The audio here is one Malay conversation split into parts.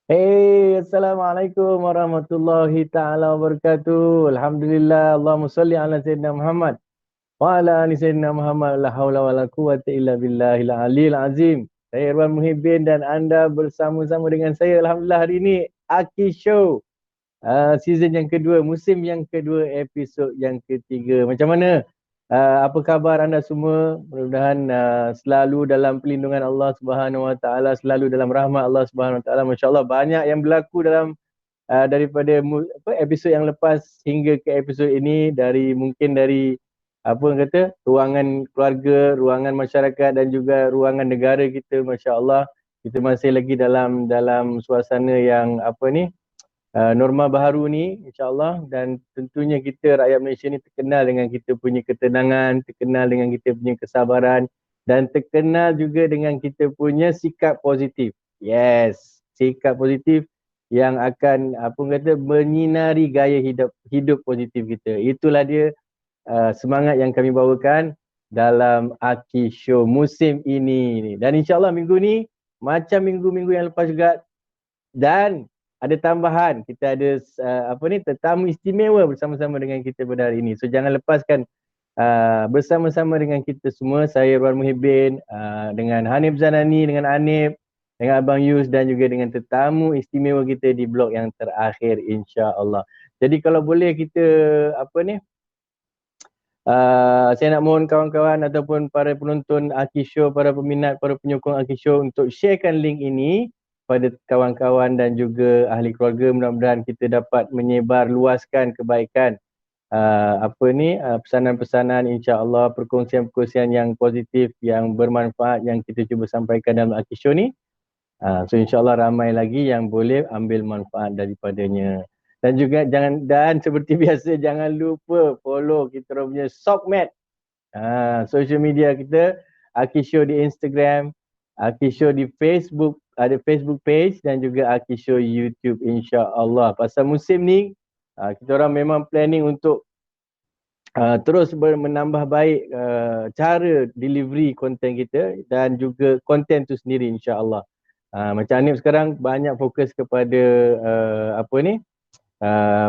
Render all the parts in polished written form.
Assalamualaikum warahmatullahi taala wabarakatuh. Alhamdulillah, Allahumma salli ala sayyidina Muhammad wa ala ali sayyidina Muhammad. La haula wala quwwata illa billahil aliyil azim. Saya Irwan Muhibin dan anda bersama-sama dengan saya alhamdulillah hari ini Aki Show. Season yang kedua, musim yang kedua, episod yang ketiga. Macam mana? Apa khabar anda semua? Mudah-mudahan selalu dalam perlindungan Allah Subhanahu Wa Taala, selalu dalam rahmat Allah Subhanahu Wa Taala. Masya-Allah banyak yang berlaku dalam daripada episod yang lepas hingga ke episod ini, mungkin dari apa orang kata ruangan keluarga, ruangan masyarakat dan juga ruangan negara kita. Masya-Allah kita masih lagi dalam suasana yang norma baharu ni insya-Allah, dan tentunya kita rakyat Malaysia ni terkenal dengan kita punya ketenangan, terkenal dengan kita punya kesabaran dan terkenal juga dengan kita punya sikap positif. Yes, sikap positif yang akan apa orang kata menyinari gaya hidup positif kita. Itulah dia semangat yang kami bawakan dalam Aki Show musim ini. Dan insya-Allah minggu ni macam minggu-minggu yang lepas juga, dan ada tambahan, kita ada tetamu istimewa bersama-sama dengan kita pada hari ini. So jangan lepaskan bersama-sama dengan kita semua, saya Irwan Muhibin, dengan Hanif Zanani, dengan Anip, dengan Abang Yus dan juga dengan tetamu istimewa kita di blok yang terakhir insya-Allah. Jadi kalau boleh kita saya nak mohon kawan-kawan ataupun para penonton Aki Show, para peminat, para penyokong Aki Show untuk sharekan link ini pada kawan-kawan dan juga ahli keluarga. Mudah-mudahan kita dapat menyebar luaskan kebaikan, pesanan-pesanan insya-Allah, perkongsian-perkongsian yang positif, yang bermanfaat yang kita cuba sampaikan dalam Aki Show ni. So insya-Allah ramai lagi yang boleh ambil manfaat daripadanya. Dan juga seperti biasa jangan lupa follow kita orang punya Sokmed, social media kita, Aki Show di Instagram, Aki Show di Facebook, ada Facebook page dan juga Aki Show YouTube insya-Allah. Pasal musim ni kita orang memang planning untuk terus menambah baik cara delivery konten kita dan juga konten tu sendiri insya-Allah. Macam Anip sekarang banyak fokus kepada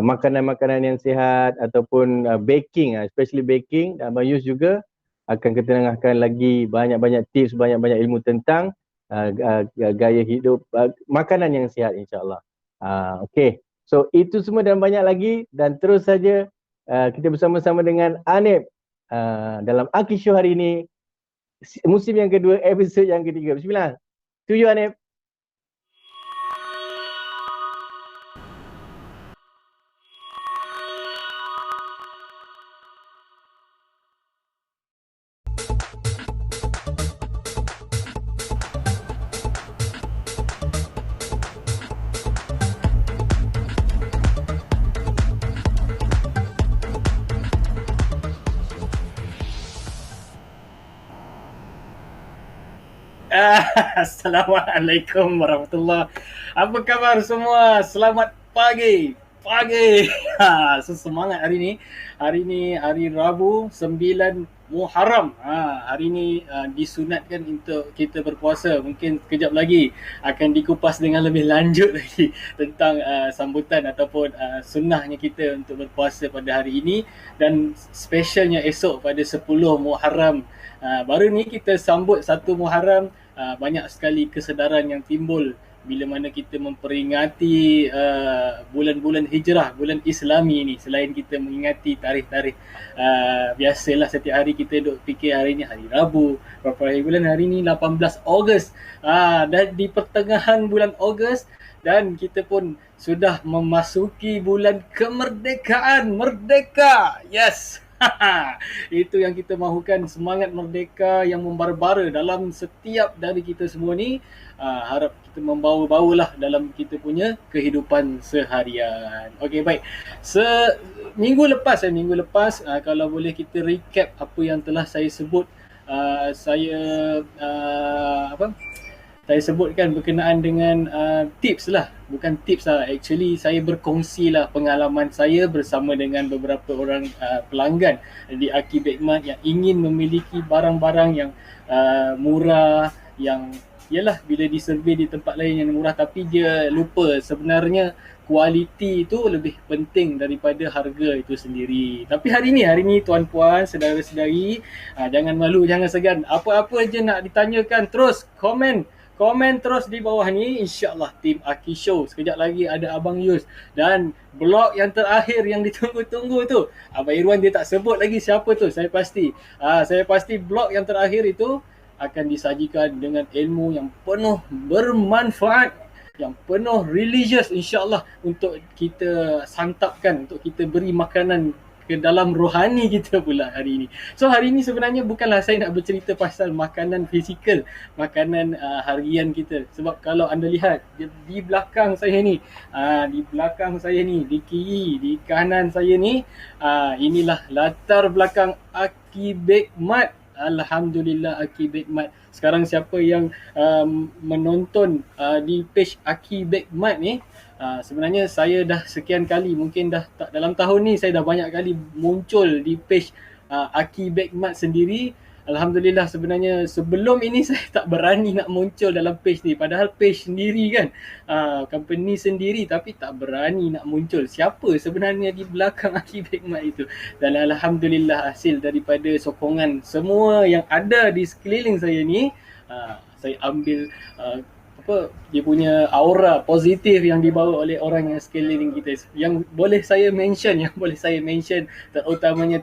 makanan-makanan yang sihat ataupun baking, especially baking. Dan Abang Yus juga akan ketengahkan lagi banyak-banyak tips, banyak-banyak ilmu tentang gaya hidup, makanan yang sihat insya-Allah. Okay, so itu semua dan banyak lagi, dan terus saja kita bersama-sama dengan Anip dalam Aki Show hari ini, musim yang kedua, episod yang ketiga. Bismillah, to you Anip. Assalamualaikum warahmatullahi. Apa khabar semua? Selamat pagi. So semangat hari ni. Hari ni hari Rabu 9 Muharram. Hari ni disunatkan untuk kita berpuasa. Mungkin kejap lagi akan dikupas dengan lebih lanjut lagi tentang sambutan ataupun sunnahnya kita untuk berpuasa pada hari ini, dan specialnya esok pada 10 Muharram. Baru ni kita sambut 1 Muharram. Banyak sekali kesedaran yang timbul bila mana kita memperingati bulan-bulan hijrah, bulan Islami ni. Selain kita mengingati tarikh-tarikh, biasalah setiap hari kita duk fikir hari ni hari Rabu, berapa hari bulan, hari ni 18 Ogos. Dan di pertengahan bulan Ogos, dan kita pun sudah memasuki bulan kemerdekaan. Merdeka, yes. Itu yang kita mahukan, semangat merdeka yang membara-bara dalam setiap dari kita semua ni. Harap kita membawa-bawalah dalam kita punya kehidupan seharian. Okey, baik. Minggu lepas, kalau boleh kita recap apa yang telah saya sebut. Saya sebutkan berkenaan dengan tips lah. Bukan tips lah, actually saya berkongsi lah pengalaman saya bersama dengan beberapa orang pelanggan di Aki Bekmat yang ingin memiliki barang-barang yang murah, yang Yalah, bila disurvey di tempat lain yang murah, tapi dia lupa sebenarnya kualiti itu lebih penting daripada harga itu sendiri. Tapi hari ni tuan-puan, saudara-saudari, jangan malu, jangan segan. Apa-apa je nak ditanyakan, terus komen. Komen terus di bawah ni, insyaAllah tim Aki Show. Sekejap lagi ada Abang Yus. Dan blog yang terakhir yang ditunggu-tunggu tu, Abang Irwan dia tak sebut lagi siapa tu, saya pasti. Saya pasti blog yang terakhir itu akan disajikan dengan ilmu yang penuh bermanfaat, yang penuh religious, insyaAllah, untuk kita santapkan, untuk kita beri makanan ke dalam rohani kita pula hari ini. So hari ini sebenarnya bukanlah saya nak bercerita pasal makanan fizikal, makanan harian kita. Sebab kalau anda lihat di belakang saya ni, di kiri, di kanan saya ni, inilah latar belakang Aki Bake Mart. Alhamdulillah Aki Bake Mart. Sekarang siapa yang menonton di page Aki Bake Mart ni, sebenarnya saya dah sekian kali, mungkin dah dalam tahun ni saya dah banyak kali muncul di page Aki Bake Mart sendiri. Alhamdulillah, sebenarnya sebelum ini saya tak berani nak muncul dalam page ni. Padahal page sendiri kan, company sendiri, tapi tak berani nak muncul. Siapa sebenarnya di belakang Aki Bake Mart itu? Dan Alhamdulillah, hasil daripada sokongan semua yang ada di sekeliling saya ni, saya ambil dia punya aura positif yang dibawa oleh orang yang sekeliling kita, yang boleh saya mention, terutamanya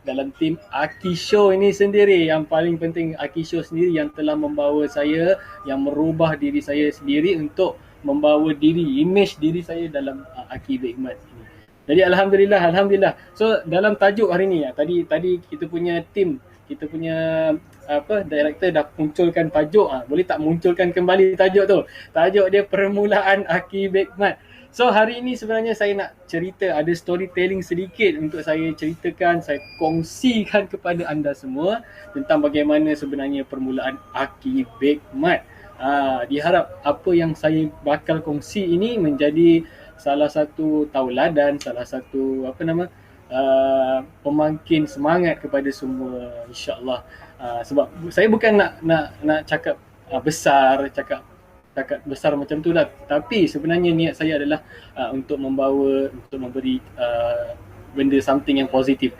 dalam tim Aki Show ini sendiri. Yang paling penting, Aki Show sendiri yang telah membawa saya, yang merubah diri saya sendiri untuk membawa image diri saya dalam Aki Bake Mart ini. Jadi Alhamdulillah. So dalam tajuk hari ni, tadi kita punya tim, kita punya director dah munculkan tajuk. Boleh tak munculkan kembali tajuk tu? Tajuk dia permulaan Aki Bake Mart. So hari ini sebenarnya saya nak cerita, ada storytelling sedikit untuk saya ceritakan, saya kongsikan kepada anda semua tentang bagaimana sebenarnya permulaan Aki Bake Mart. Diharap apa yang saya bakal kongsi ini menjadi salah satu tauladan, salah satu pemangkin semangat kepada semua, insya-Allah. Sebab saya bukan nak cakap besar, cakap besar macam tu lah, tapi sebenarnya niat saya adalah untuk memberi benda something yang positif.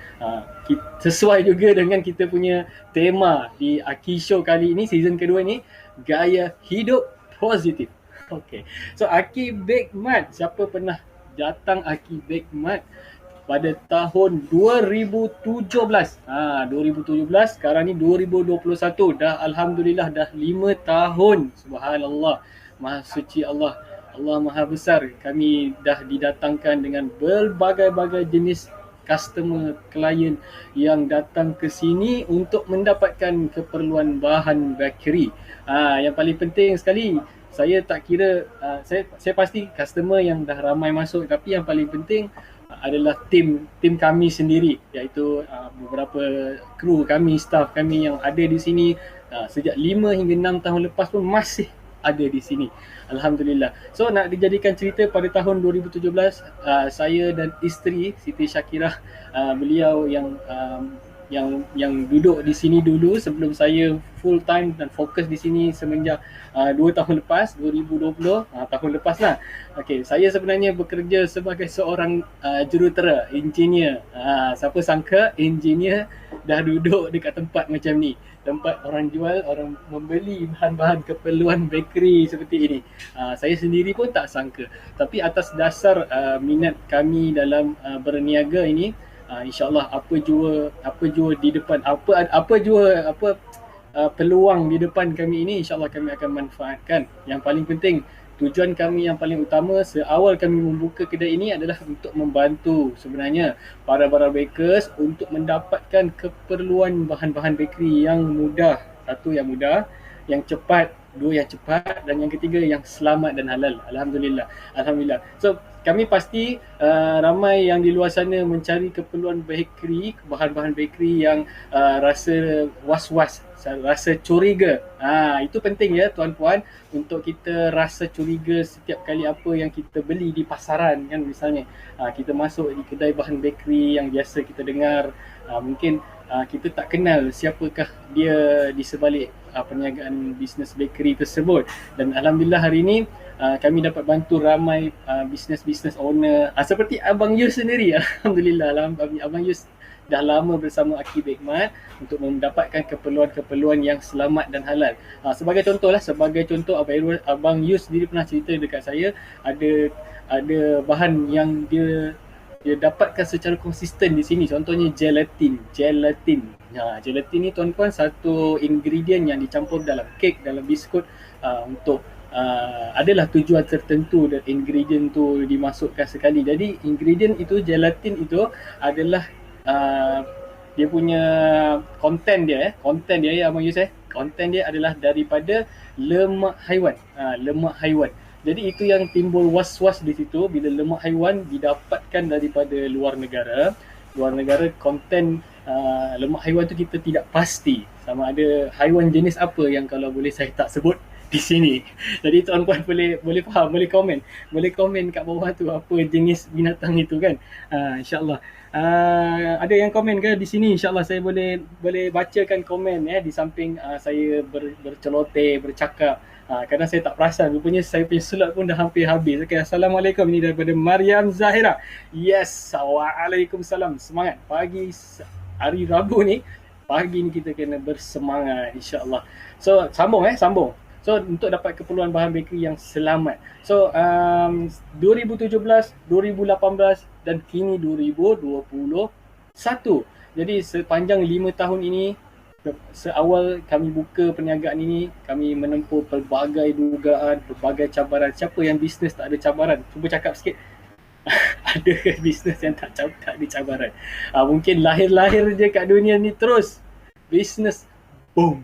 Sesuai juga dengan kita punya tema di Aki Show kali ini, season kedua ni, gaya hidup positif. Okay. So Aki Bake Mart, siapa pernah datang Aki Bake Mart pada tahun 2017. 2017, sekarang ni 2021. Dah Alhamdulillah dah 5 tahun. Subhanallah. Maha suci Allah. Allah Maha Besar. Kami dah didatangkan dengan berbagai-bagai jenis customer, klien yang datang ke sini untuk mendapatkan keperluan bahan bakery. Yang paling penting sekali, saya tak kira, saya pasti customer yang dah ramai masuk, tapi yang paling penting adalah tim kami sendiri, iaitu beberapa kru kami, staff kami yang ada di sini sejak 5 hingga 6 tahun lepas pun masih ada di sini. Alhamdulillah. So nak dijadikan cerita, pada tahun 2017 saya dan isteri Siti Syakirah, beliau yang duduk di sini dulu sebelum saya full time dan fokus di sini semenjak 2 tahun lepas, 2020, tahun lepas lah. Okay, saya sebenarnya bekerja sebagai seorang jurutera, engineer. Siapa sangka engineer dah duduk dekat tempat macam ni, tempat orang jual, orang membeli bahan-bahan keperluan bakery seperti ini. Saya sendiri pun tak sangka, tapi atas dasar minat kami dalam berniaga ini, insya-Allah apa jua di depan, peluang di depan kami ini, insya-Allah kami akan manfaatkan. Yang paling penting, tujuan kami yang paling utama seawal kami membuka kedai ini adalah untuk membantu sebenarnya para bakers untuk mendapatkan keperluan bahan-bahan bakery yang mudah. Satu, yang mudah, yang cepat, dua, yang cepat, dan yang ketiga yang selamat dan halal. Alhamdulillah. So kami pasti ramai yang di luar sana mencari keperluan bakery, bahan-bahan bakery yang rasa was-was, rasa curiga. Itu penting ya tuan-puan, untuk kita rasa curiga setiap kali apa yang kita beli di pasaran kan. Misalnya kita masuk di kedai bahan bakery yang biasa kita dengar, Mungkin kita tak kenal siapakah dia di sebalik perniagaan bisnes bakery tersebut. Dan alhamdulillah hari ini kami dapat bantu ramai bisnes-bisnes owner seperti Abang Yus sendiri. Alhamdulillah Abang Yus dah lama bersama Aki Bekmat untuk mendapatkan keperluan-keperluan yang selamat dan halal. Sebagai contoh Abang Yus sendiri pernah cerita dekat saya ada bahan yang dia dapatkan secara konsisten di sini. Contohnya gelatin. Gelatin ni tuan-tuan satu ingredient yang dicampur dalam kek, dalam biskut untuk adalah tujuan tertentu dan ingredient tu dimasukkan sekali. Jadi ingredient itu, gelatin itu adalah dia punya konten dia Abang Yus konten dia adalah daripada lemak haiwan. Jadi itu yang timbul was-was di situ bila lemak haiwan didapatkan daripada luar negara. Konten lemak haiwan tu kita tidak pasti sama ada haiwan jenis apa yang kalau boleh saya tak sebut di sini. Jadi tuan-puan boleh faham, boleh komen kat bawah tu apa jenis binatang itu kan. InsyaAllah. Ada yang komen ke di sini? InsyaAllah saya boleh bacakan komen di samping saya berceloteh, bercakap. Kadang saya tak perasan, rupanya saya punya slot pun dah hampir habis. Okay, Assalamualaikum, ini daripada Mariam Zahira. Yes, Waalaikumsalam. Semangat pagi hari Rabu ni. Pagi ni kita kena bersemangat insya-Allah. So sambung. So untuk dapat keperluan bahan bakery yang selamat. So 2017, 2018 dan kini 2021. Jadi sepanjang 5 tahun ini, seawal kami buka perniagaan ini, kami menempuh pelbagai dugaan, pelbagai cabaran. Siapa yang bisnes tak ada cabaran? Cuba cakap sikit. Ada bisnes yang tak ada cabaran? Mungkin lahir-lahir je kat dunia ni terus bisnes boom.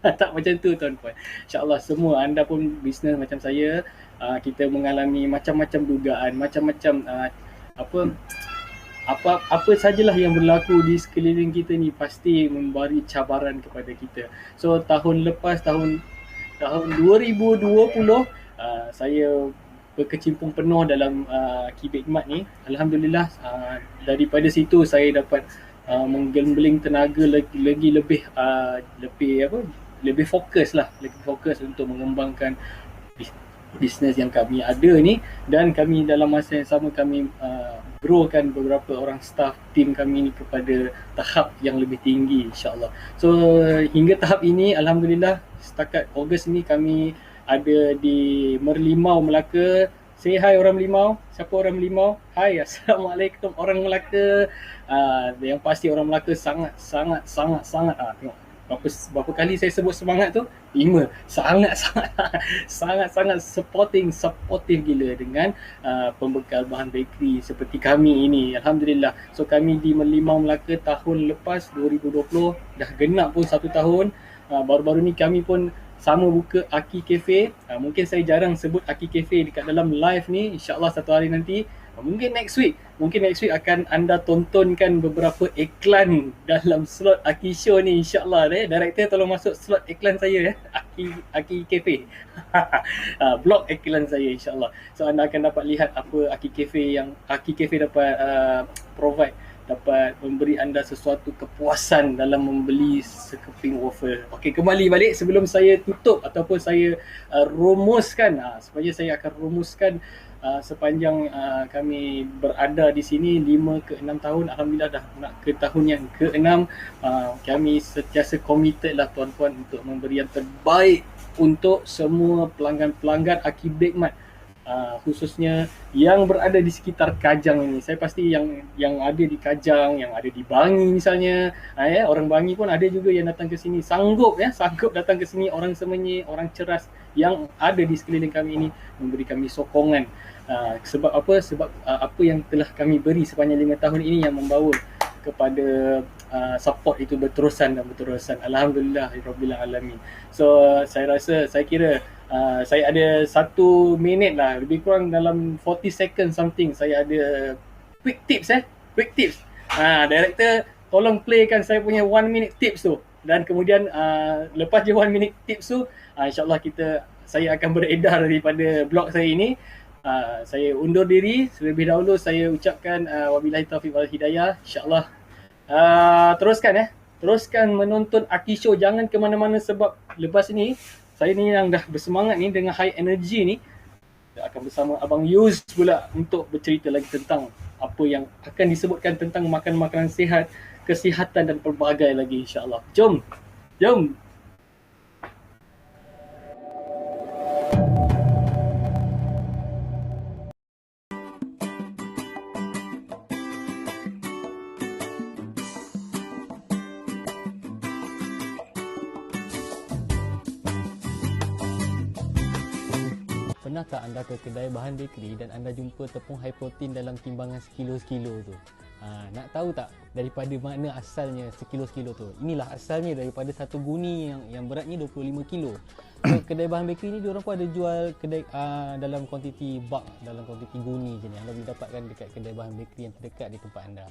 Tak macam tu tuan-puan. InsyaAllah semua anda pun bisnes macam saya, kita mengalami macam-macam dugaan, macam-macam apa sajalah yang berlaku di sekeliling kita ni pasti memberi cabaran kepada kita. So tahun 2020 saya berkecimpung penuh dalam Aki Bekmat ni. Alhamdulillah daripada situ saya dapat menggembling tenaga lebih fokus untuk mengembangkan bisnes yang kami ada ni, dan kami dalam masa yang sama kami growkan beberapa orang staff tim kami ni kepada tahap yang lebih tinggi insya-Allah. So hingga tahap ini alhamdulillah setakat Ogos ni kami ada di Merlimau, Melaka. Say hi orang Merlimau. Siapa orang Merlimau? Hai, Assalamualaikum orang Melaka. Yang pasti orang Melaka sangat tengok berapa kali saya sebut semangat tu? 5. Sangat supportive gila dengan pembekal bahan bakery seperti kami ini. Alhamdulillah. So kami di Merlimau, Melaka tahun lepas 2020 dah genap pun 1 tahun. Baru-baru ni kami pun sama buka Aki Cafe. Mungkin saya jarang sebut Aki Cafe dekat dalam live ni. InsyaAllah satu hari nanti, mungkin next week akan anda tontonkan beberapa iklan dalam slot Aki Show ni insyaAllah. Director tolong masuk slot iklan saya Aki Cafe. Blog iklan saya insyaAllah. So anda akan dapat lihat apa Aki Cafe dapat provide, dapat memberi anda sesuatu kepuasan dalam membeli sekeping wafer. Okey, kembali balik sebelum saya tutup ataupun saya rumuskan, sebenarnya saya akan rumuskan sepanjang kami berada di sini 5 ke 6 tahun. Alhamdulillah dah nak ke tahun yang ke-6. Kami sentiasa committed lah tuan-tuan untuk memberi yang terbaik untuk semua pelanggan-pelanggan Aki Bekmat. Khususnya yang berada di sekitar Kajang ini. Saya pasti yang ada di Kajang, yang ada di Bangi misalnya, orang Bangi pun ada juga yang datang ke sini, sanggup datang ke sini, orang Semenyih, orang Ceras yang ada di sekeliling kami ini memberi kami sokongan. Sebab apa yang telah kami beri sepanjang 5 tahun ini yang membawa kepada support itu berterusan. Alhamdulillah rabbil alamin. So saya kira saya ada 1 minit lah, lebih kurang dalam 40 seconds something. Saya ada quick tips. Director tolong playkan saya punya 1 minute tips tu, dan kemudian lepas je 1 minute tips tu, insyaAllah saya akan beredar daripada blog saya ini. Saya undur diri terlebih dahulu. Saya ucapkan wabillahi taufiq wal hidayah. InsyaAllah Teruskan ya. Teruskan menonton Aki Show. Jangan ke mana-mana sebab lepas ni saya ni yang dah bersemangat ni dengan high energy ni, akan bersama Abang Yus pula untuk bercerita lagi tentang apa yang akan disebutkan tentang makan-makanan sihat, kesihatan dan pelbagai lagi, insya-Allah. Jom. Jom. Pernahkah anda ke kedai bahan bakery dan anda jumpa tepung high protein dalam timbangan sekilo-sekilo tu? Nak tahu tak daripada mana asalnya sekilo-sekilo tu? Inilah asalnya daripada satu guni yang beratnya 25 kilo. So, kedai bahan bakery ni diorang pun ada jual kedai dalam kuantiti bulk, dalam kuantiti guni je ni. Anda boleh dapatkan dekat kedai bahan bakery yang terdekat di tempat anda.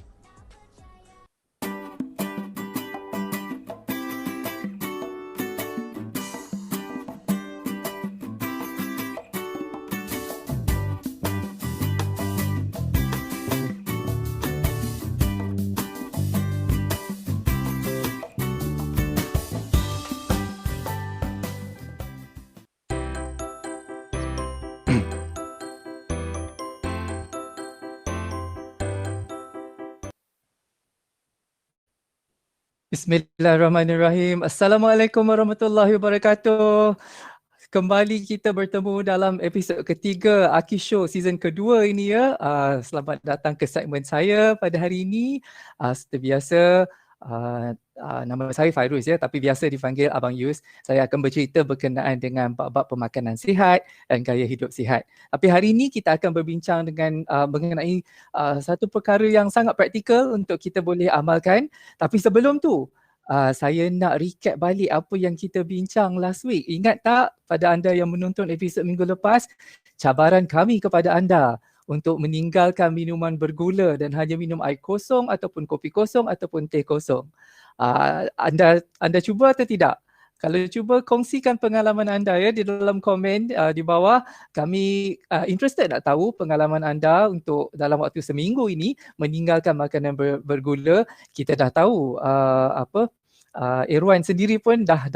Bismillahirrahmanirrahim. Assalamualaikum warahmatullahi wabarakatuh. Kembali kita bertemu dalam episod ketiga Aki Show season kedua ini ya. Selamat datang ke segmen saya pada hari ini. Seperti biasa, nama saya Fairuz ya, tapi biasa dipanggil Abang Yus. Saya akan bercerita berkenaan dengan bab-bab pemakanan sihat dan gaya hidup sihat. Tapi hari ini kita akan berbincang dengan mengenai satu perkara yang sangat praktikal untuk kita boleh amalkan. Tapi sebelum tu, saya nak recap balik apa yang kita bincang last week. Ingat tak pada anda yang menonton episod minggu lepas, cabaran kami kepada anda untuk meninggalkan minuman bergula dan hanya minum air kosong ataupun kopi kosong ataupun teh kosong. Anda cuba atau tidak? Kalau cuba, kongsikan pengalaman anda ya di dalam komen di bawah. Kami interested nak tahu pengalaman anda untuk dalam waktu seminggu ini meninggalkan makanan bergula. Kita dah tahu Irwan sendiri pun dah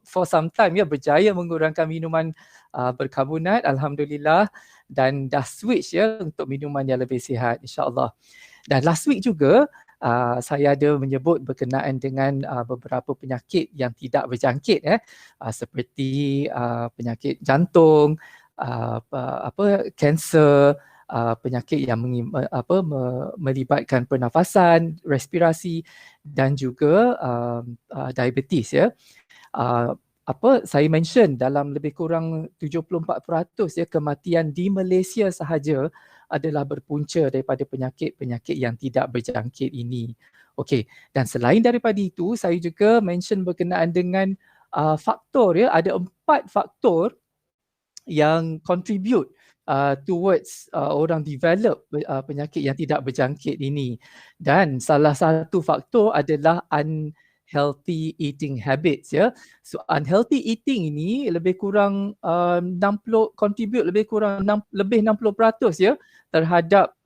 for some time ya berjaya mengurangkan minuman berkarbonat, alhamdulillah, dan dah switch ya untuk minuman yang lebih sihat, insya-Allah. Dan last week juga saya ada menyebut berkenaan dengan beberapa penyakit yang tidak berjangkit seperti penyakit jantung, kanser, penyakit yang melibatkan pernafasan, respirasi dan juga diabetes ya. Saya mention dalam lebih kurang 74% ya kematian di Malaysia sahaja adalah berpunca daripada penyakit-penyakit yang tidak berjangkit ini. Okey, dan selain daripada itu, saya juga mention berkenaan dengan faktor ya, ada 4 faktor yang contribute towards orang develop penyakit yang tidak berjangkit ini. Dan salah satu faktor adalah unhealthy eating habits ya. So unhealthy eating ini lebih kurang contribute lebih kurang 60% ya terhadap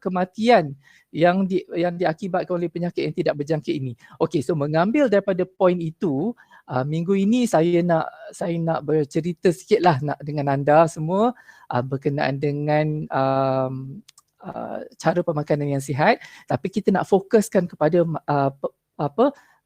kematian yang diakibatkan oleh penyakit yang tidak berjangkit ini. Okey, so mengambil daripada poin itu, minggu ini saya nak bercerita sikitlah dengan anda semua berkenaan dengan cara pemakanan yang sihat, tapi kita nak fokuskan kepada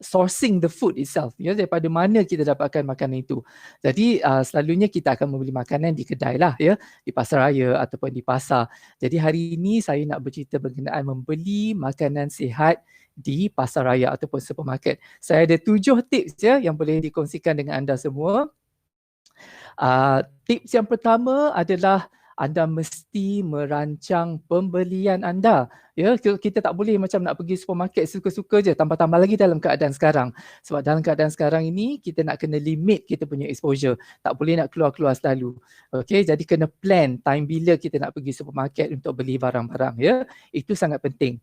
sourcing the food itself ya, daripada mana kita dapatkan makanan itu. Jadi selalunya kita akan membeli makanan di kedai lah ya, di pasaraya ataupun di pasar. Jadi hari ini saya nak bercerita berkenaan membeli makanan sihat di pasaraya ataupun supermarket. Saya ada 7 tips ya yang boleh dikongsikan dengan anda semua. Tips yang pertama adalah anda mesti merancang pembelian anda. Ya, kita tak boleh macam nak pergi supermarket suka-suka je, tambah-tambah lagi dalam keadaan sekarang. Sebab dalam keadaan sekarang ini kita nak kena limit kita punya exposure. Tak boleh nak keluar-keluar selalu. Okey, jadi kena plan time bila kita nak pergi supermarket untuk beli barang-barang ya. Itu sangat penting.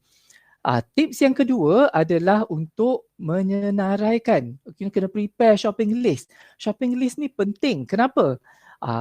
Tips yang kedua adalah untuk menyenaraikan. Kena prepare shopping list. Shopping list ni penting. Kenapa?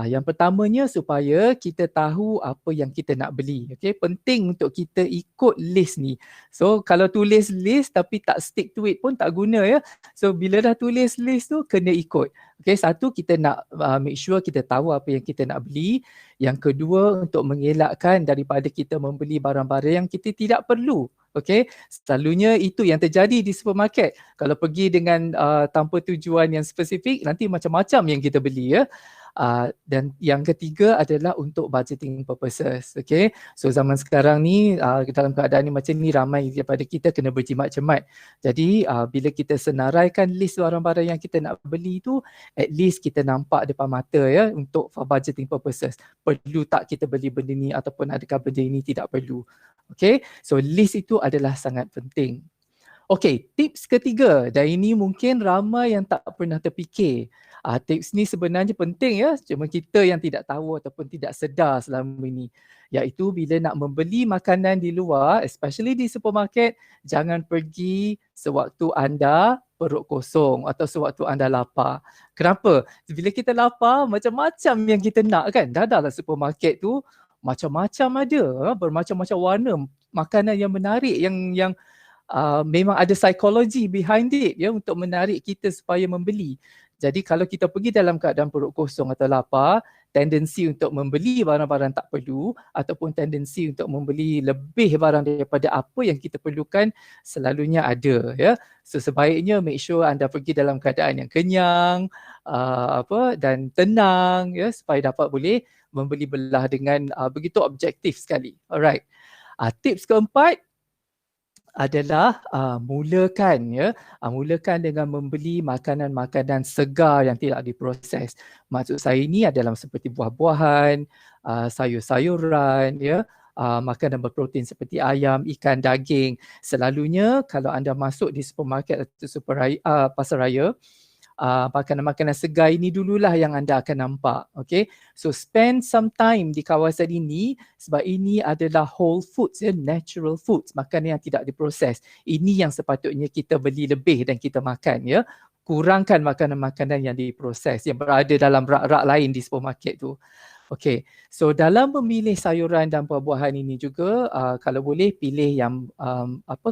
Yang pertamanya supaya kita tahu apa yang kita nak beli. Okay, penting untuk kita ikut list ni. So kalau tulis list tapi tak stick to it pun tak guna ya. So bila dah tulis list tu kena ikut. Okay, satu kita nak make sure kita tahu apa yang kita nak beli. Yang kedua untuk mengelakkan daripada kita membeli barang-barang yang kita tidak perlu. Okay, selalunya itu yang terjadi di supermarket. Kalau pergi dengan tanpa tujuan yang spesifik, nanti macam-macam yang kita beli ya. Dan yang ketiga adalah untuk budgeting purposes. Okay, so zaman sekarang ni dalam keadaan ni macam ni ramai daripada kita kena berjimat-cemat. Jadi bila kita senaraikan list barang-barang yang kita nak beli tu, at least kita nampak depan mata ya untuk for budgeting purposes. Perlu tak kita beli benda ni ataupun adakah benda ini tidak perlu. Okay, so list itu adalah sangat penting. Okay, tips ketiga dan ini mungkin ramai yang tak pernah terfikir. Tips ni sebenarnya penting ya, cuma kita yang tidak tahu ataupun tidak sedar selama ini. Iaitu bila nak membeli makanan di luar, especially di supermarket, jangan pergi sewaktu anda perut kosong atau sewaktu anda lapar. Kenapa? Bila kita lapar, macam-macam yang kita nak kan. Dah dalam supermarket tu, macam-macam ada, bermacam-macam warna, makanan yang menarik, yang memang ada psikologi behind it ya untuk menarik kita supaya membeli. Jadi kalau kita pergi dalam keadaan perut kosong atau lapar, tendensi untuk membeli barang-barang tak perlu ataupun tendensi untuk membeli lebih barang daripada apa yang kita perlukan selalunya ada ya. So sebaiknya make sure anda pergi dalam keadaan yang kenyang dan tenang ya supaya dapat boleh membeli belah dengan begitu objektif sekali. Alright. Tips keempat adalah mulakan dengan membeli makanan-makanan segar yang tidak diproses. Maksud saya ini adalah seperti buah-buahan, sayur-sayuran ya, makanan berprotein seperti ayam, ikan, daging. Selalunya kalau anda masuk di supermarket atau pasar raya, makanan-makanan segar ini dululah yang anda akan nampak. Okay, so spend some time di kawasan ini sebab ini adalah whole foods, natural foods, makanan yang tidak diproses. Ini yang sepatutnya kita beli lebih dan kita makan ya. Kurangkan makanan-makanan yang diproses yang berada dalam rak-rak lain di supermarket tu. Okay, so dalam memilih sayuran dan buah-buahan ini juga kalau boleh pilih yang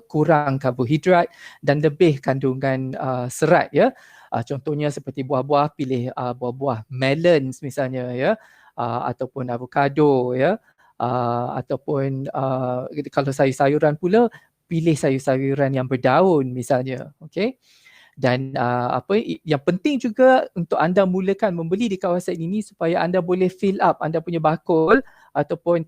kurang karbohidrat dan lebih kandungan serat ya. Contohnya seperti buah-buah, pilih buah-buah melons misalnya ya, ataupun avocado ya, ataupun kalau sayur-sayuran pula pilih sayur-sayuran yang berdaun misalnya. Okay. Dan yang penting juga untuk anda mulakan membeli di kawasan ini supaya anda boleh fill up anda punya bakul ataupun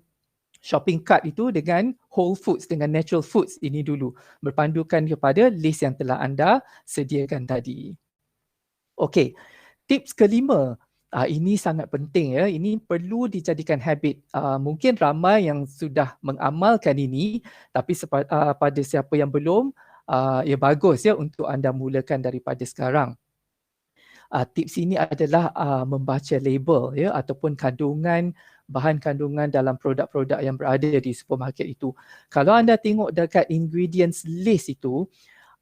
shopping cart itu dengan whole foods, dengan natural foods ini dulu, berpandukan kepada list yang telah anda sediakan tadi. Okey, tips kelima, ini sangat penting ya, ini perlu dijadikan habit. Mungkin ramai yang sudah mengamalkan ini, tapi pada siapa yang belum, ya bagus ya untuk anda mulakan daripada sekarang. Tips ini adalah membaca label ya ataupun bahan kandungan dalam produk-produk yang berada di supermarket itu. Kalau anda tengok dekat ingredients list itu,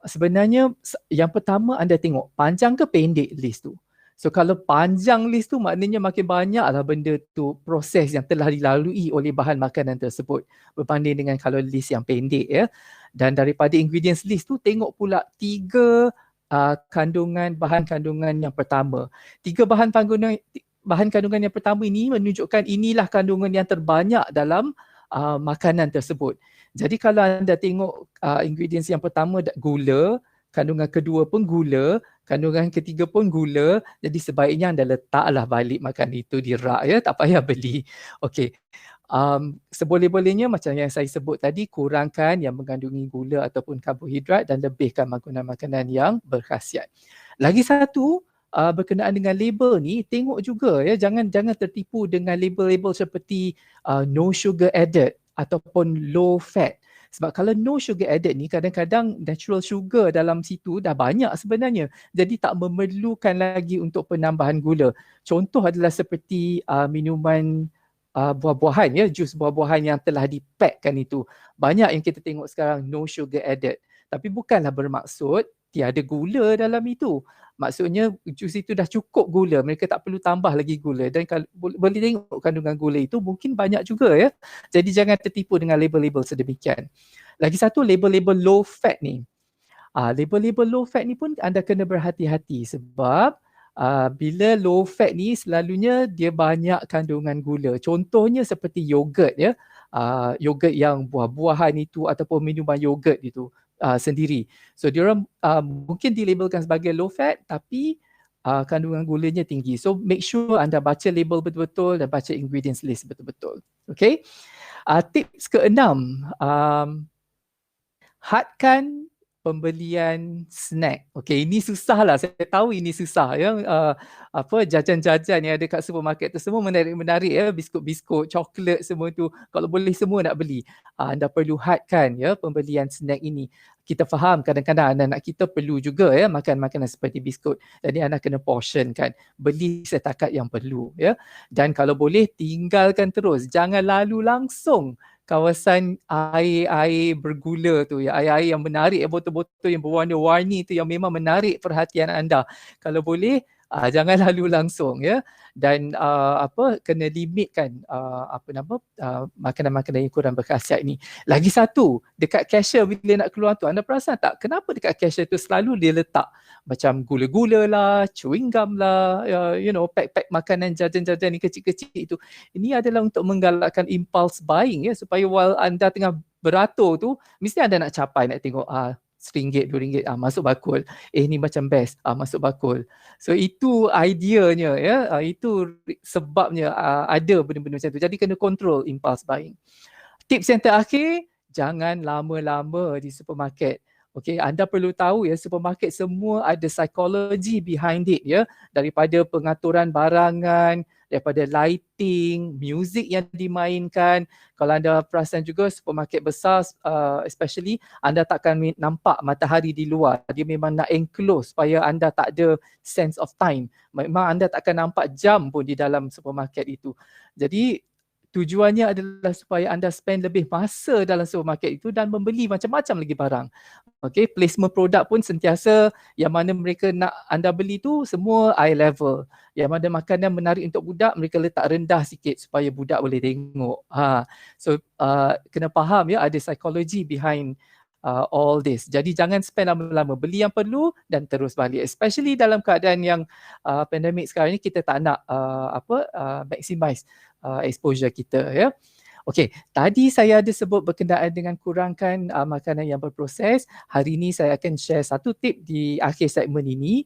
sebenarnya yang pertama anda tengok panjang ke pendek list tu. So kalau panjang list tu maknanya makin banyaklah benda tu proses yang telah dilalui oleh bahan makanan tersebut berbanding dengan kalau list yang pendek ya. Dan daripada ingredients list tu tengok pula 3 bahan kandungan yang pertama. 3 bahan kandungan yang pertama ini menunjukkan inilah kandungan yang terbanyak dalam makanan tersebut. Jadi kalau anda tengok ingredients yang pertama gula, kandungan kedua pun gula, kandungan ketiga pun gula, jadi sebaiknya anda letaklah balik makan itu di rak ya, tak payah beli. Okey. Seboleh-bolehnya macam yang saya sebut tadi, kurangkan yang mengandungi gula ataupun karbohidrat dan lebihkan makanan-makanan yang berkhasiat. Lagi satu, berkenaan dengan label ni, tengok juga ya, jangan tertipu dengan label-label seperti no sugar added ataupun low fat. Sebab kalau no sugar added ni kadang-kadang natural sugar dalam situ dah banyak sebenarnya. Jadi tak memerlukan lagi untuk penambahan gula. Contoh adalah seperti minuman buah-buahan ya, jus buah-buahan yang telah dipackkan itu. Banyak yang kita tengok sekarang no sugar added. Tapi bukanlah bermaksud tiada gula dalam itu. Maksudnya jus itu dah cukup gula, mereka tak perlu tambah lagi gula. Dan kalau boleh tengok kandungan gula itu mungkin banyak juga ya. Jadi jangan tertipu dengan label-label sedemikian. Lagi satu, label-label low fat ni. Label-label low fat ni pun anda kena berhati-hati sebab bila low fat ni selalunya dia banyak kandungan gula. Contohnya seperti yogurt ya. Yogurt yang buah-buahan itu ataupun minuman yogurt itu sendiri. So diorang mungkin dilabelkan sebagai low fat tapi kandungan gulanya tinggi. So make sure anda baca label betul-betul dan baca ingredients list betul-betul. Okay. Tips keenam, hadkan pembelian snack. Okey, ini susah lah. Saya tahu ini susah ya. Jajan-jajan yang ada kat supermarket tu semua menarik-menarik ya, biskut-biskut, coklat semua tu. Kalau boleh semua nak beli. Anda perlu hadkan ya pembelian snack ini. Kita faham kadang-kadang anak-anak kita perlu juga ya makan makanan seperti biskut. Jadi anda kena portionkan. Beli setakat yang perlu ya. Dan kalau boleh tinggalkan terus. Jangan lalu langsung kawasan air bergula tu ya, air yang menarik, botol-botol yang berwarna-warni tu yang memang menarik perhatian anda. Kalau boleh jangan lalu langsung ya. Dan kena limitkan makanan-makanan yang kurang berkhasiat ni. Lagi satu, dekat cashier bila nak keluar tu, anda perasan tak kenapa dekat cashier tu selalu dia letak macam gula-gula lah, chewing gum lah, pack-pack makanan jajan-jajan ni kecil-kecil itu. Ini adalah untuk menggalakkan impulse buying ya, supaya while anda tengah beratur tu, mesti anda nak capai, nak tengok RM1, RM2, masuk bakul. Ni macam best, masuk bakul. So itu ideanya ya, itu sebabnya ada benda-benda macam tu. Jadi kena control impulse buying. Tips yang terakhir, jangan lama-lama di supermarket. Okay, anda perlu tahu ya, supermarket semua ada psikologi behind it ya, daripada pengaturan barangan, daripada lighting, music yang dimainkan. Kalau anda perasan juga supermarket besar especially, anda takkan nampak matahari di luar. Dia memang nak enclose supaya anda tak ada sense of time. Memang anda takkan nampak jam pun di dalam supermarket itu. Jadi tujuannya adalah supaya anda spend lebih masa dalam supermarket itu dan membeli macam-macam lagi barang. Okay, placement produk pun sentiasa yang mana mereka nak anda beli tu semua eye level. Yang mana makanan menarik untuk budak, mereka letak rendah sikit supaya budak boleh tengok. So kena faham ya, ada psikologi behind all this. Jadi jangan spend lama-lama, beli yang perlu dan terus balik. Especially dalam keadaan yang pandemik sekarang ni, kita tak nak maximize exposure kita ya. Okey, tadi saya ada sebut berkenaan dengan kurangkan makanan yang berproses. Hari ini saya akan share satu tip di akhir segmen ini.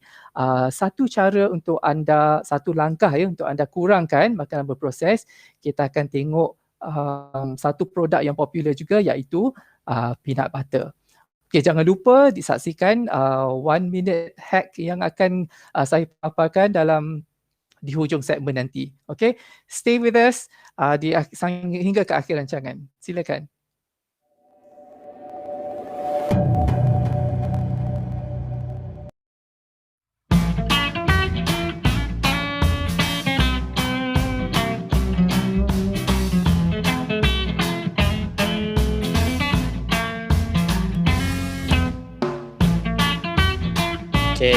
Satu cara untuk anda, satu langkah ya untuk anda kurangkan makanan berproses. Kita akan tengok satu produk yang popular juga, iaitu peanut butter. Okey, jangan lupa disaksikan 1 minute hack yang akan saya paparkan di hujung segmen nanti. Okay, stay with us hingga ke akhir rancangan. Silakan. Okay.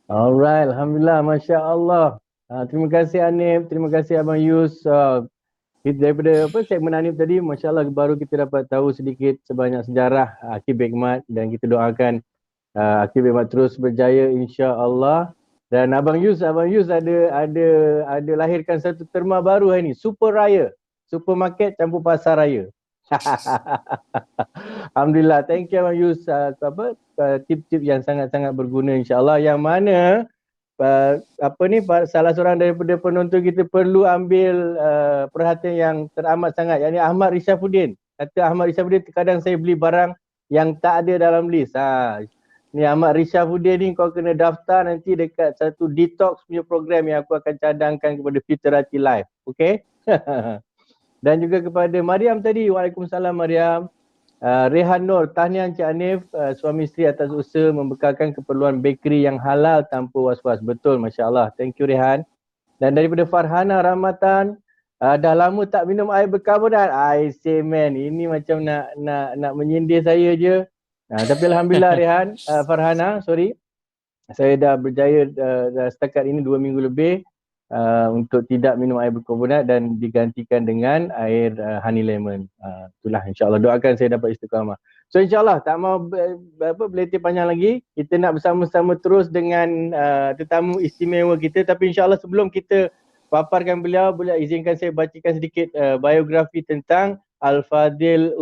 Alright, Alhamdulillah, Masya Allah. Terima kasih Hanif, terima kasih Abang Yus. Daripada segmen Hanif tadi, Masya Allah baru kita dapat tahu sedikit sebanyak sejarah Akib Hikmat, dan kita doakan Akib Hikmat terus berjaya insya Allah. Dan Abang Yus ada lahirkan satu terma baru hari ni, Super Raya, supermarket campur pasar raya. Alhamdulillah, thank you Abang Yus tip-tip yang sangat-sangat berguna insya-Allah, yang mana salah seorang daripada penonton kita perlu ambil perhatian yang teramat sangat, yakni Ahmad Rishafuddin. Kata Ahmad Rishafuddin, kadang saya beli barang yang tak ada dalam list. Ni Ahmad Rishafuddin ni, kau kena daftar nanti dekat satu detox punya program yang aku akan cadangkan kepada Fitrati Live. Okey? Dan juga kepada Mariam tadi, Waalaikumsalam Mariam. Rehan Nur, tahniah Encik Hanif, suami isteri atas usaha membekalkan keperluan bakery yang halal tanpa was-was. Betul, Masya Allah. Thank you Rehan. Dan daripada Farhana Ramatan, dah lama tak minum air berkarbonat. I say man, ini macam nak menyindir saya je. Tapi Alhamdulillah Rehan, Farhana, sorry. Saya dah berjaya dah setakat ini 2 minggu lebih untuk tidak minum air berkarbonat dan digantikan dengan air honey lemon. Itulah insya-Allah, doakan saya dapat istiqamah. So insya-Allah tak mau berletih panjang lagi, kita nak bersama-sama terus dengan tetamu istimewa kita. Tapi insya-Allah sebelum kita paparkan beliau, boleh izinkan saya bacakan sedikit biografi tentang Al-Fadil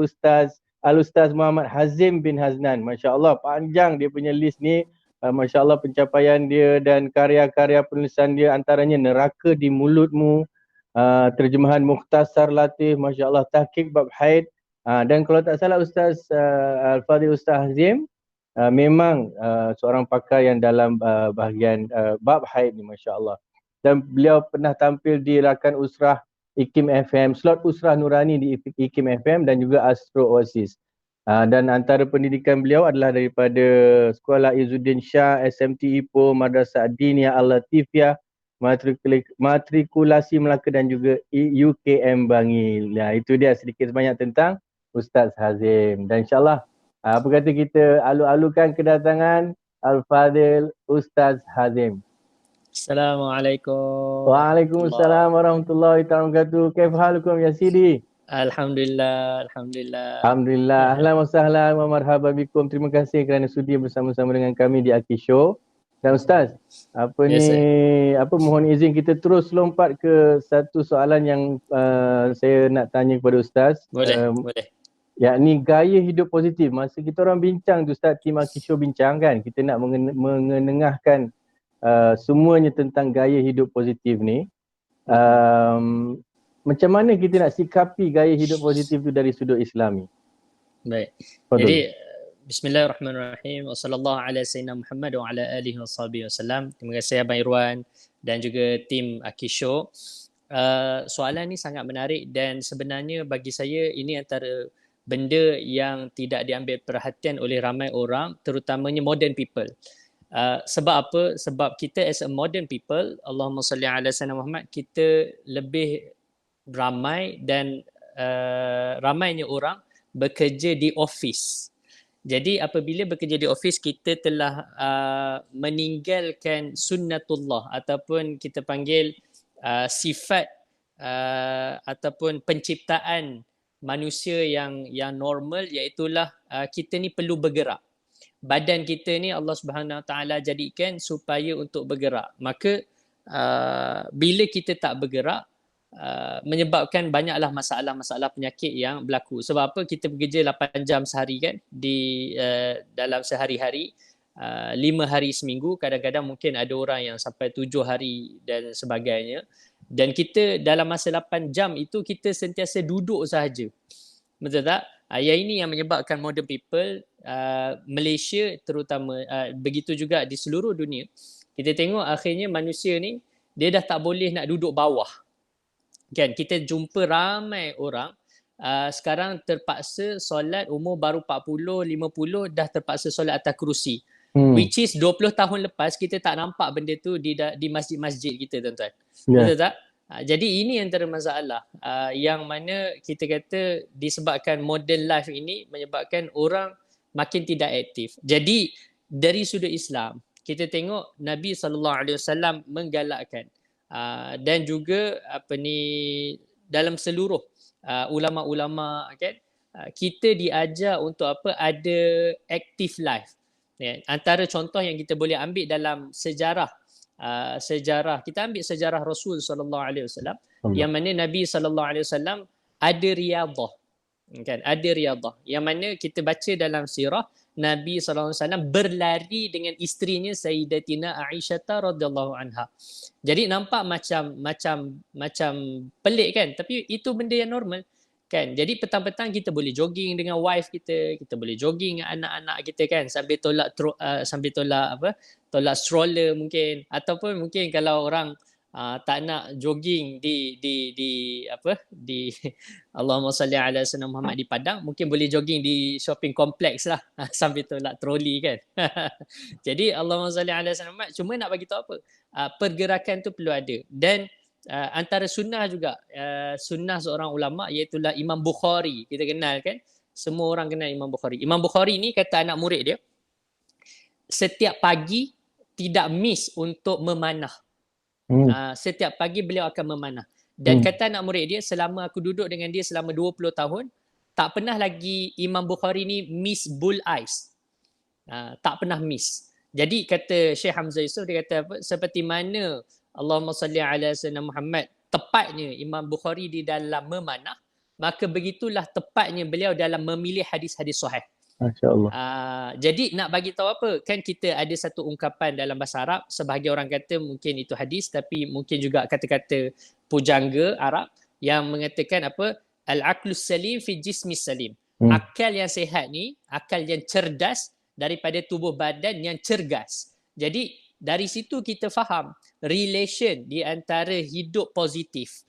Al-Ustaz Muhammad Hazim bin Haznan. Masya-Allah panjang dia punya list ni. Masya Allah pencapaian dia dan karya-karya penulisan dia, antaranya Neraka di Mulutmu, terjemahan Mukhtasar Latif, Masya Allah, Tahqiq Bab Haid. Dan kalau tak salah Ustaz Al-Fadhil Ustaz Hazim memang seorang pakar yang dalam bahagian Bab Haid ni, Masya Allah. Dan beliau pernah tampil di rakan Usrah IKIM FM, slot Usrah Nurani di IKIM FM dan juga Astro Oasis. Dan antara pendidikan beliau adalah daripada Sekolah Izzuddin Shah, SMT Ipoh, Madrasah Diniyah Al-Latifiyah, Matrikulasi Melaka dan juga UKM Bangil. Itu dia sedikit sebanyak tentang Ustaz Hazim. Dan insyaAllah apa kata kita alu-alukan kedatangan Al-Fadhil Ustaz Hazim. Assalamualaikum. Waalaikumsalam warahmatullahi wabarakatuh. Kaif halukum ya Sidi? Alhamdulillah, Alhamdulillah. Alhamdulillah. Ahlan wa sahlan wa marhaban bikum. Terima kasih kerana sudi bersama-sama dengan kami di Aki Show. Dan Ustaz, mohon izin kita terus lompat ke satu soalan yang saya nak tanya kepada Ustaz. Boleh. Yakni gaya hidup positif. Masa kita orang bincang tu Ustaz, tim Aki Show bincang kan, kita nak mengenengahkan semuanya tentang gaya hidup positif ni. Macam mana kita nak sikapi gaya hidup positif itu dari sudut Islami? Baik. Betul. Jadi bismillahirrahmanirrahim. Wassallallahu ala sayyidina Muhammad wa ala alihi washabihi wasallam. Terima kasih Abang Irwan dan juga tim Aki Show. Soalan ni sangat menarik dan sebenarnya bagi saya ini antara benda yang tidak diambil perhatian oleh ramai orang, terutamanya modern people. Sebab apa? Sebab kita as a modern people, Allahumma salli ala sayyidina Muhammad, kita lebih ramai dan ramainya orang bekerja di office. Jadi apabila bekerja di office, kita telah meninggalkan sunnatullah ataupun kita panggil sifat ataupun penciptaan manusia yang normal, iaitulah kita ni perlu bergerak. Badan kita ni Allah Subhanahu Wa Taala jadikan supaya untuk bergerak. Maka bila kita tak bergerak, menyebabkan banyaklah masalah-masalah penyakit yang berlaku. Sebab apa? Kita bekerja 8 jam sehari kan, di dalam sehari-hari, 5 hari seminggu, kadang-kadang mungkin ada orang yang sampai 7 hari dan sebagainya. Dan kita dalam masa 8 jam itu kita sentiasa duduk sahaja. Betul tak? Yang ini yang menyebabkan modern people, Malaysia terutama, begitu juga di seluruh dunia, kita tengok akhirnya manusia ni dia dah tak boleh nak duduk bawah. Kan, kita jumpa ramai orang sekarang terpaksa solat umur baru 40, 50 dah terpaksa solat atas kerusi. Which is 20 tahun lepas kita tak nampak benda tu di masjid-masjid kita, tuan-tuan. Betul tak? Jadi ini antara masalah yang mana kita kata disebabkan modern life ini menyebabkan orang makin tidak aktif. Jadi dari sudut Islam, kita tengok Nabi SAW menggalakkan dan juga dalam seluruh ulama-ulama kan, kita diajar untuk ada active life. Antara contoh yang kita boleh ambil dalam sejarah, kita ambil sejarah Rasul SAW, yang mana Nabi SAW ada riyadhah, kan, ada riyadhah, yang mana kita baca dalam sirah Nabi SAW berlari dengan isterinya Sayyidatina Aisyah radhiyallahu anha. Jadi nampak macam pelik kan, tapi itu benda yang normal kan. Jadi petang-petang kita boleh jogging dengan wife kita boleh jogging dengan anak-anak kita kan, sambil tolak stroller mungkin, ataupun mungkin kalau orang tak nak jogging di Allahumma salli ala sayyidina Muhammad di Padang, mungkin boleh jogging di shopping kompleks lah sambil tolak troli kan. Jadi Allahumma salli ala sayyidina Muhammad, cuma nak bagi tahu apa, pergerakan tu perlu ada. Dan antara sunnah juga, sunnah seorang ulama iaitulah Imam Bukhari, kita kenal kan, semua orang kenal Imam Bukhari. Imam Bukhari ni kata anak murid dia, setiap pagi tidak miss untuk memanah. Setiap pagi beliau akan memanah. Dan kata anak murid dia, selama aku duduk dengan dia selama 20 tahun, tak pernah lagi Imam Bukhari ni miss bull eyes. Tak pernah miss. Jadi kata Syekh Hamzah Yusof, dia kata apa? Seperti mana Allahumma salli ala sayyidina Muhammad, tepatnya Imam Bukhari di dalam memanah, maka begitulah tepatnya beliau dalam memilih hadis-hadis sahih. Masya-Allah. Jadi nak bagi tahu apa, kan kita ada satu ungkapan dalam bahasa Arab, sebahagian orang kata mungkin itu hadis, tapi mungkin juga kata-kata pujangga Arab yang mengatakan apa, al-aqlus salim fi jismis salim. Akal yang sihat ni, akal yang cerdas daripada tubuh badan yang cergas. Jadi dari situ kita faham relation di antara hidup positif,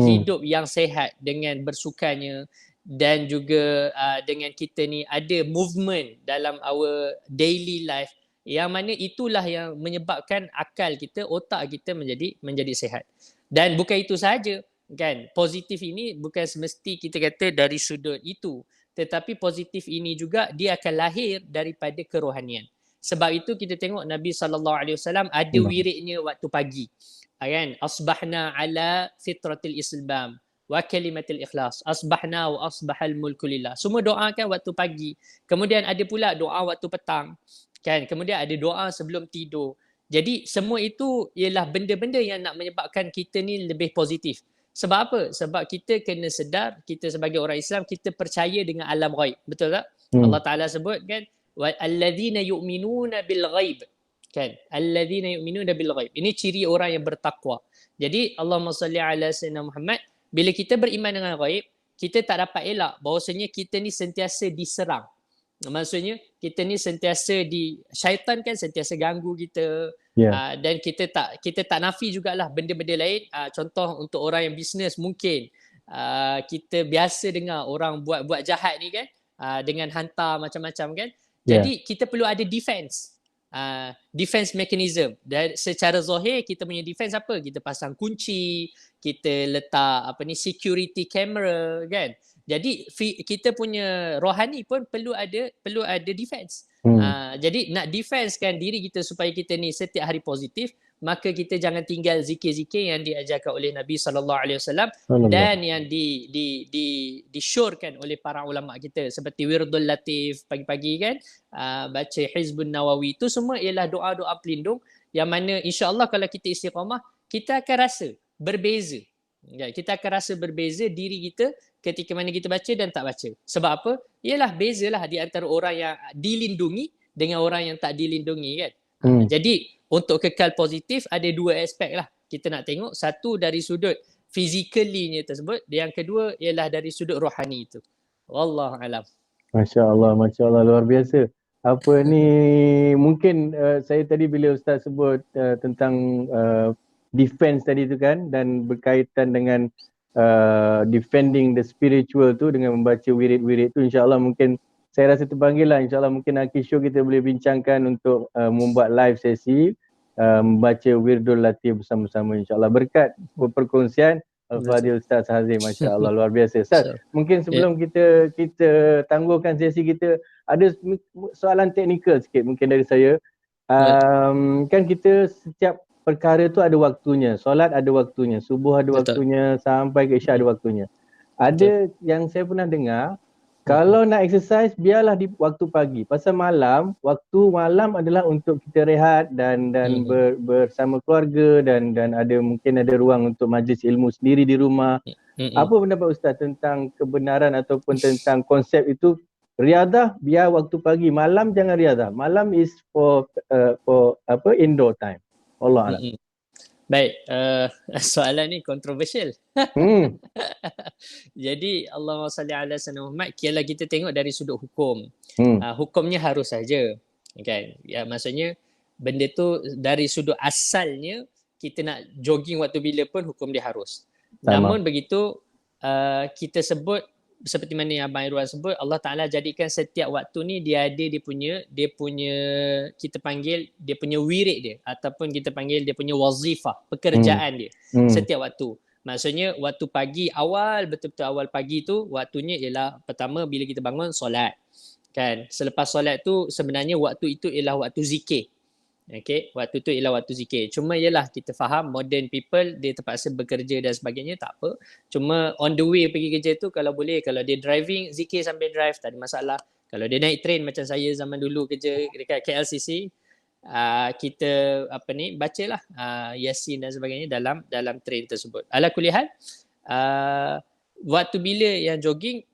hidup yang sihat dengan bersukannya, dan juga dengan kita ni ada movement dalam our daily life, yang mana itulah yang menyebabkan akal kita, otak kita menjadi sihat. Dan bukan itu sahaja kan, positif ini bukan semesti kita kata dari sudut itu, tetapi positif ini juga dia akan lahir daripada kerohanian. Sebab itu kita tengok Nabi SAW ada wiridnya waktu pagi kan, asbahna ala fitratil islam wa kalimatil ikhlas, asbahna wa asbahal mulku lillah. Semua doa kan waktu pagi. Kemudian ada pula doa waktu petang kan, kemudian ada doa sebelum tidur. Jadi semua itu ialah benda-benda yang nak menyebabkan kita ni lebih positif. Sebab apa? Sebab kita kena sedar, kita sebagai orang Islam, kita percaya dengan alam ghaib. Betul tak? Allah Ta'ala sebut kan, alladzina yu'minuna bil ghaib kan, alladzina yu'minuna bil ghaib. Ini ciri orang yang bertakwa. Jadi Allahumma salli ala sayyidina Muhammad, bila kita beriman dengan ghaib, kita tak dapat elak bahawasanya kita ni sentiasa diserang. Maksudnya kita ni sentiasa syaitan kan sentiasa ganggu kita. Dan kita tak nafi jugalah benda-benda lain. Contoh untuk orang yang bisnes, mungkin kita biasa dengar orang buat jahat ni kan, dengan hantar macam-macam kan. Jadi kita perlu ada defense. Defense mechanism. Dan secara zahir kita punya defense apa? Kita pasang kunci, kita letak security camera kan. Jadi kita punya rohani pun perlu ada defense. Jadi nak defensekan diri kita supaya kita ni setiap hari positif, maka kita jangan tinggal zikir-zikir yang diajarkan oleh Nabi SAW dan yang disyorkan oleh para ulama kita, seperti Wirdul Latif pagi-pagi kan, baca Hizbun Nawawi. Itu semua ialah doa-doa pelindung yang mana insya-Allah kalau kita istiqamah, kita akan rasa berbeza. Kita akan rasa berbeza diri kita ketika mana kita baca dan tak baca. Sebab apa? Ialah bezalah di antara orang yang dilindungi dengan orang yang tak dilindungi kan. Jadi untuk kekal positif ada dua aspek lah. Kita nak tengok, satu dari sudut physically-nya tersebut, yang kedua ialah dari sudut rohani itu. Wallahu alam. Masya-Allah, luar biasa. Apa ni, mungkin saya tadi bila Ustaz sebut tentang defense tadi tu kan, dan berkaitan dengan defending the spiritual tu dengan membaca wirid-wirid tu, insya-Allah mungkin saya rasa terpanggil lah, insya-Allah mungkin Aki Show kita boleh bincangkan untuk membuat live sesi membaca Wirdul Latif bersama-sama, insya-Allah, berkat perkongsian Al-Fadhil Ustaz Hazim. Masya-Allah, luar biasa. Ustaz, mungkin sebelum kita tangguhkan sesi kita, ada soalan teknikal sikit mungkin dari saya. Kan kita setiap perkara tu ada waktunya, solat ada waktunya, subuh ada waktunya, sampai ke isyak ada waktunya. Ada yang saya pernah dengar, kalau nak exercise biarlah di waktu pagi. Pasal waktu malam adalah untuk kita rehat dan bersama keluarga, dan mungkin ada ruang untuk majlis ilmu sendiri di rumah. Apa pendapat Ustaz tentang kebenaran ataupun tentang konsep itu, Riadah biar waktu pagi, malam jangan riadah. Malam is for indoor time. Allah alam. Mm-mm. Baik, soalan ni kontroversial. Hmm. Jadi Allahumma salli ala sayyidina Muhammad, kira kita tengok dari sudut hukum. Hmm. Hukumnya harus saja. Kan? Ya, maksudnya benda tu dari sudut asalnya kita nak jogging waktu bila pun hukum dia harus. Sama. Namun begitu kita sebut seperti mana yang Abang Irwan sebut, Allah Ta'ala jadikan setiap waktu ni dia ada dia punya kita panggil dia punya wirid dia, ataupun kita panggil dia punya wazifah, pekerjaan dia setiap waktu. Maksudnya waktu pagi awal, betul-betul awal pagi tu waktunya ialah pertama bila kita bangun solat. Kan? Selepas solat tu sebenarnya waktu itu ialah waktu zikir. Okay, waktu tu ialah waktu zikir. Cuma ialah kita faham modern people dia terpaksa bekerja dan sebagainya, tak apa. Cuma on the way pergi kerja tu kalau boleh, kalau dia driving, zikir sambil drive, tak ada masalah. Kalau dia naik train macam saya zaman dulu kerja dekat KLCC, kita bacalah Yasin dan sebagainya dalam train tersebut. Ala kulli hal, waktu bila yang jogging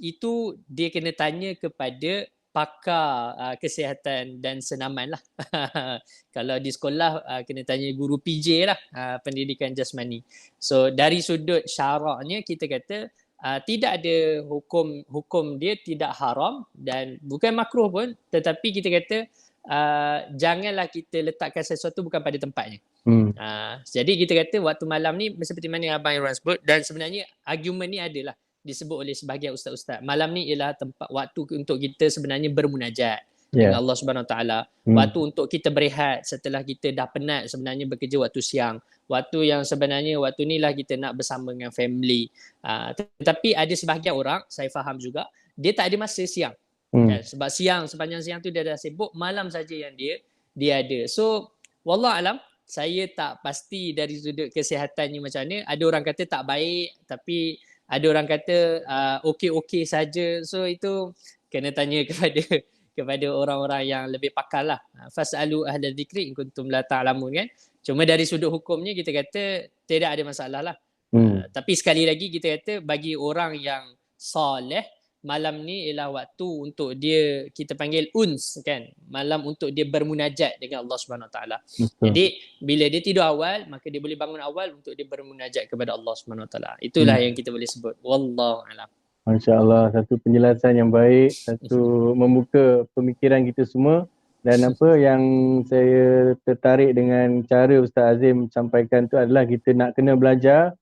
itu dia kena tanya kepada pakar kesihatan dan senaman lah. Kalau di sekolah kena tanya guru PJ lah, pendidikan jasmani. So dari sudut syaraknya kita kata tidak ada hukum dia tidak haram dan bukan makruh pun, tetapi kita kata janganlah kita letakkan sesuatu bukan pada tempatnya. Jadi kita kata waktu malam ni seperti mana Abang Irwan sebut, dan sebenarnya argument ni adalah disebut oleh sebahagian ustaz-ustaz. Malam ni ialah tempat waktu untuk kita sebenarnya bermunajat dengan Allah Subhanahu Wa Taala. Waktu untuk kita berehat setelah kita dah penat sebenarnya bekerja waktu siang. Waktu yang sebenarnya waktu ni lah kita nak bersama dengan family. Tetapi ada sebahagian orang, saya faham juga, dia tak ada masa siang. Kan? Sebab sepanjang siang tu dia dah sibuk, malam saja yang dia ada. So wallah alam, saya tak pasti dari sudut kesihatannya macam mana. Ada orang kata tak baik, tapi ada orang kata okey-okey saja. So itu kena tanya kepada orang-orang yang lebih pakar lah. Fas'alu ahla dzikri in kuntum la ta'lamun kan. Cuma dari sudut hukumnya kita kata tidak ada masalah lah. Tapi sekali lagi kita kata bagi orang yang soleh, malam ni ialah waktu untuk dia, kita panggil uns kan, malam untuk dia bermunajat dengan Allah Subhanahu Wa Taala. Jadi bila dia tidur awal, maka dia boleh bangun awal untuk dia bermunajat kepada Allah Subhanahu Wa Taala. Itulah yang kita boleh sebut. Wallahu a'lam. Masya-Allah, satu penjelasan yang baik, satu membuka pemikiran kita semua. Dan apa yang saya tertarik dengan cara Ustaz Azim sampaikan tu adalah kita nak kena belajar.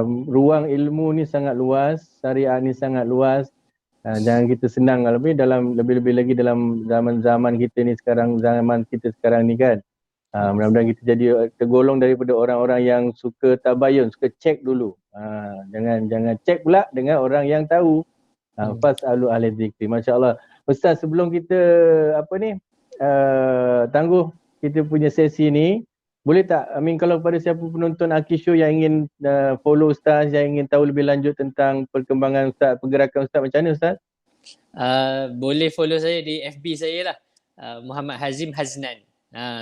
Ruang ilmu ni sangat luas, syariat ni sangat luas. Jangan kita senang, lebih-lebih lagi dalam zaman kita ni sekarang, zaman kita sekarang ni kan. Mudah-mudahan kita jadi tergolong daripada orang-orang yang suka tabayun, suka cek dulu. Jangan cek pula dengan orang yang tahu. Fas'alu ahla dzikri. Masya-Allah. Ustaz, sebelum kita tangguh kita punya sesi ni, boleh tak, kalau pada siapa penonton Aki Show yang ingin follow Ustaz, yang ingin tahu lebih lanjut tentang perkembangan Ustaz, pergerakan Ustaz, macam mana Ustaz? Boleh follow saya di FB saya lah, Muhammad Hazim Haznan.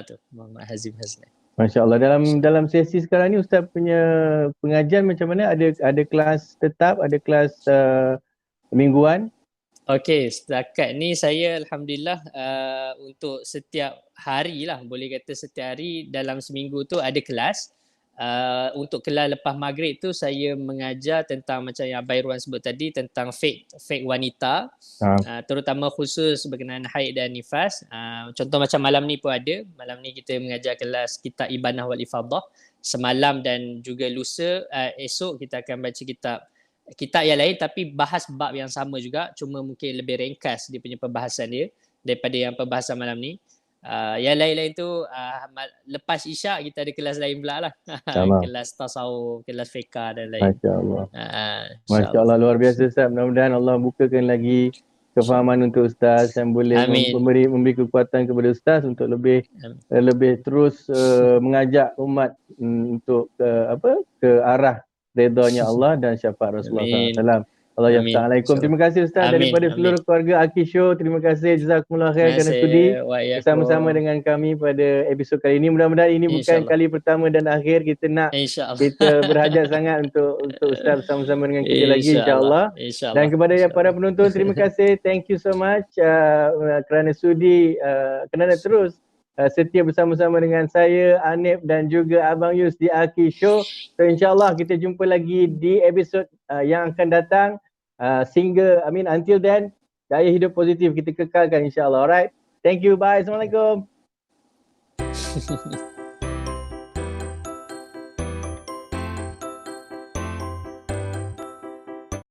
Tu Muhammad Hazim Haznan. Masya-Allah. Dalam sesi sekarang ni Ustaz punya pengajian macam mana? Ada kelas tetap, ada kelas mingguan? Okey, setakat ni saya Alhamdulillah untuk setiap hari lah, boleh kata setiap hari dalam seminggu tu ada kelas. Untuk kelas lepas maghrib tu saya mengajar tentang macam yang Abang Irwan sebut tadi, tentang fake wanita, terutama khusus berkenaan haid dan nifas. Contoh macam malam ni pun ada. Malam ni kita mengajar kelas kitab Ibanah wal Ifadah. Semalam dan juga lusa, esok kita akan baca kitab yang lain tapi bahas bab yang sama juga, cuma mungkin lebih ringkas dia punya perbahasan dia daripada yang perbahasan malam ni. Yang lain-lain tu lepas isyak kita ada kelas lain pula lah. Kelas tasawuf, kelas fiqah dan lain. Masya-Allah. Masya-Allah, luar biasa Ustaz. Mudah-mudahan Allah bukakan lagi kefahaman untuk Ustaz dan boleh memberi kekuatan kepada Ustaz untuk lebih terus mengajak umat untuk ke arah redanya Allah dan syafaat Rasulullah SAW. Allah ya Amin. Assalamualaikum. Terima kasih Ustaz Amin, daripada amin. seluruh keluarga Aki Show. Terima kasih jazakumullah khair kerana sudi bersama-sama dengan kami pada episod kali ini. Mudah-mudahan ini bukan InsyaAllah. kali pertama dan akhir InsyaAllah. kita berhajat sangat untuk Ustaz bersama-sama dengan kita lagi insya-Allah. InsyaAllah. Dan kepada para penonton, terima kasih. Thank you so much kerana sudi kerana terus setia bersama-sama dengan saya, Anip dan juga Abang Yus di Aki Show. So insyaAllah kita jumpa lagi di episod yang akan datang. Until then, gaya hidup positif kita kekalkan insyaAllah. Alright. Thank you. Bye. Assalamualaikum.